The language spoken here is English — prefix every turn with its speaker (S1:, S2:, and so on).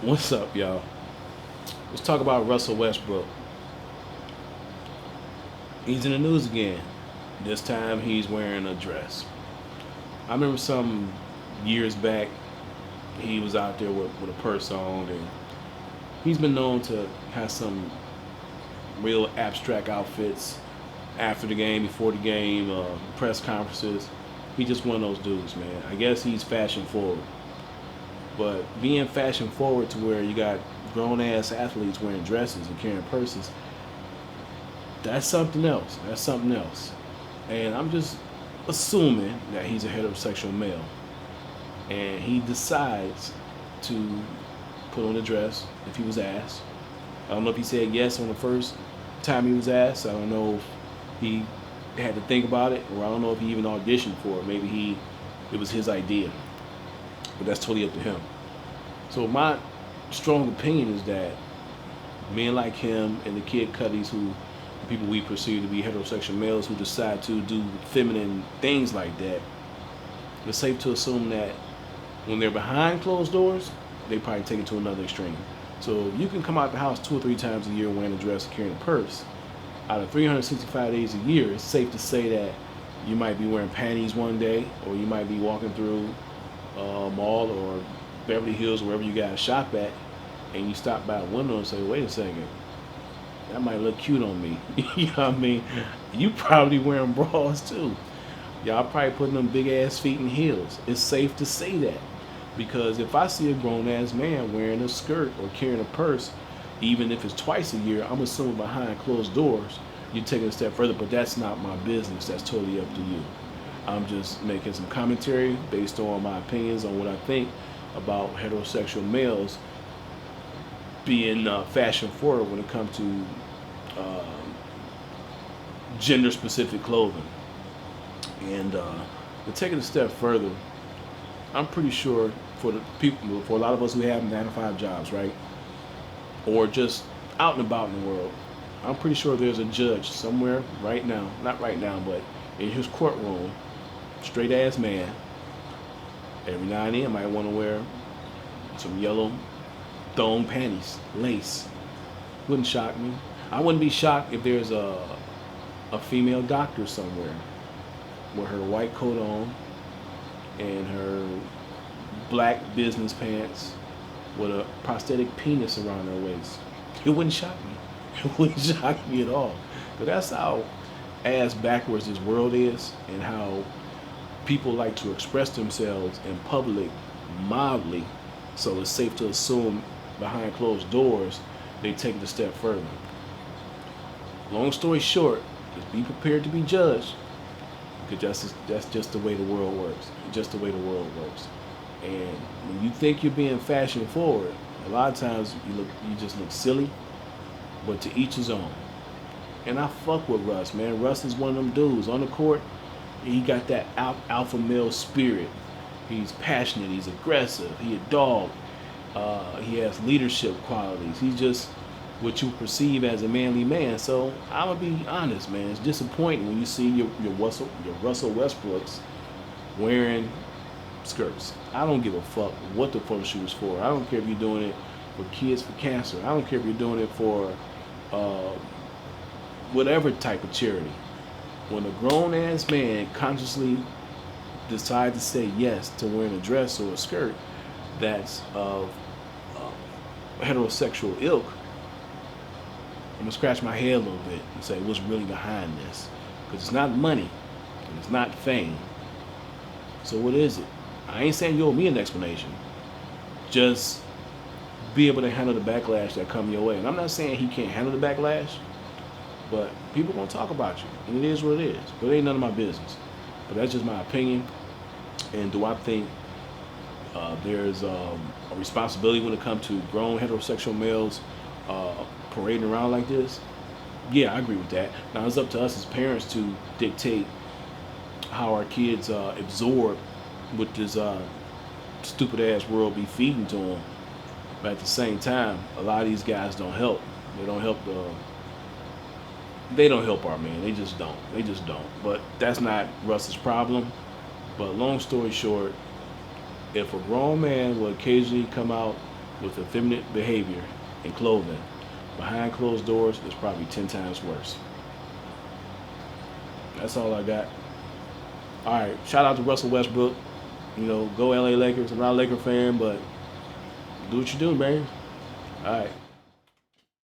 S1: What's up, y'all? Let's talk about Russell Westbrook. He's in the news again. This time he's wearing a dress. I remember some years back, he was out there with a purse on, and he's been known to have some real abstract outfits after the game, before the game, press conferences. He's just one of those dudes, man. I guess he's fashion forward. But being fashion forward to where you got grown ass athletes wearing dresses and carrying purses, that's something else. That's something else. And I'm just assuming that he's a heterosexual male. And he decides to put on a dress if he was asked. I don't know if he said yes on the first time he was asked. I don't know if he had to think about it, or I don't know if he even auditioned for it. Maybe it was his idea. But that's totally up to him. So my strong opinion is that men like him and the Kid Cuddies, who the people we perceive to be heterosexual males who decide to do feminine things like that, it's safe to assume that when they're behind closed doors, they probably take it to another extreme. So you can come out the house 2 or 3 times a year wearing a dress and carrying a purse. Out of 365 days a year, it's safe to say that you might be wearing panties one day, or you might be walking through a mall or Beverly Hills, wherever you got to shop at, and you stop by a window and say, wait a second, that might look cute on me. You know what I mean? You probably wearing bras too. Y'all probably putting them big ass feet in heels. It's safe to say that. Because if I see a grown ass man wearing a skirt or carrying a purse, even if it's twice a year, I'm assuming behind closed doors, you're taking a step further, but that's not my business. That's totally up to you. I'm just making some commentary based on my opinions on what I think about heterosexual males being fashion forward when it comes to uh, gender specific clothing. And to take it a step further, I'm pretty sure for the people, for a lot of us who have 9 to 5 jobs, right, or just out and about in the world, I'm pretty sure there's a judge somewhere right now, not right now, but in his courtroom, straight ass man. Every now and then, might want to wear some yellow thong panties, lace. Wouldn't shock me. I wouldn't be shocked if there's a female doctor somewhere with her white coat on and her black business pants with a prosthetic penis around her waist. It wouldn't shock me. It wouldn't shock me at all. But that's how ass backwards this world is, and how people like to express themselves in public mildly. So it's safe to assume behind closed doors they take it a step further. Long story short, just be prepared to be judged, because that's just the way the world works. Just the way the world works. And when you think you're being fashion forward, a lot of times you just look silly. But to each his own. And I fuck with Russ, man. Russ is one of them dudes on the court. He got that alpha male spirit. He's passionate. He's aggressive. He a dog. He has leadership qualities. He's just what you perceive as a manly man. So I'm gonna be honest, man. It's disappointing when you see your Russell Westbrooks wearing skirts. I don't give a fuck what the photo shoot is for. I don't care if you're doing it for Kids for Cancer. I don't care if you're doing it for uh, whatever type of charity. When a grown ass man consciously decides to say yes to wearing a dress or a skirt that's of heterosexual ilk, I'm gonna scratch my head a little bit and say what's really behind this, because it's not money and it's not fame. So what is it? I ain't saying you owe me an explanation. Just be able to handle the backlash that come your way. And I'm not saying he can't handle the backlash, but people gonna talk about you, and it is what it is. But it ain't none of my business. But that's just my opinion. And do I think there's a responsibility when it comes to grown heterosexual males parading around like this? Yeah, I agree with that. Now it's up to us as parents to dictate how our kids absorb what this stupid ass world be feeding to them. But at the same time, a lot of these guys don't help. They don't help they don't help our man. They just don't. They just don't. But that's not Russ's problem. But long story short, if a grown man will occasionally come out with effeminate behavior and clothing, behind closed doors, is probably 10 times worse. That's all I got. All right, shout out to Russell Westbrook. You know, go LA Lakers. I'm not a Laker fan, but do what you do, man. All right.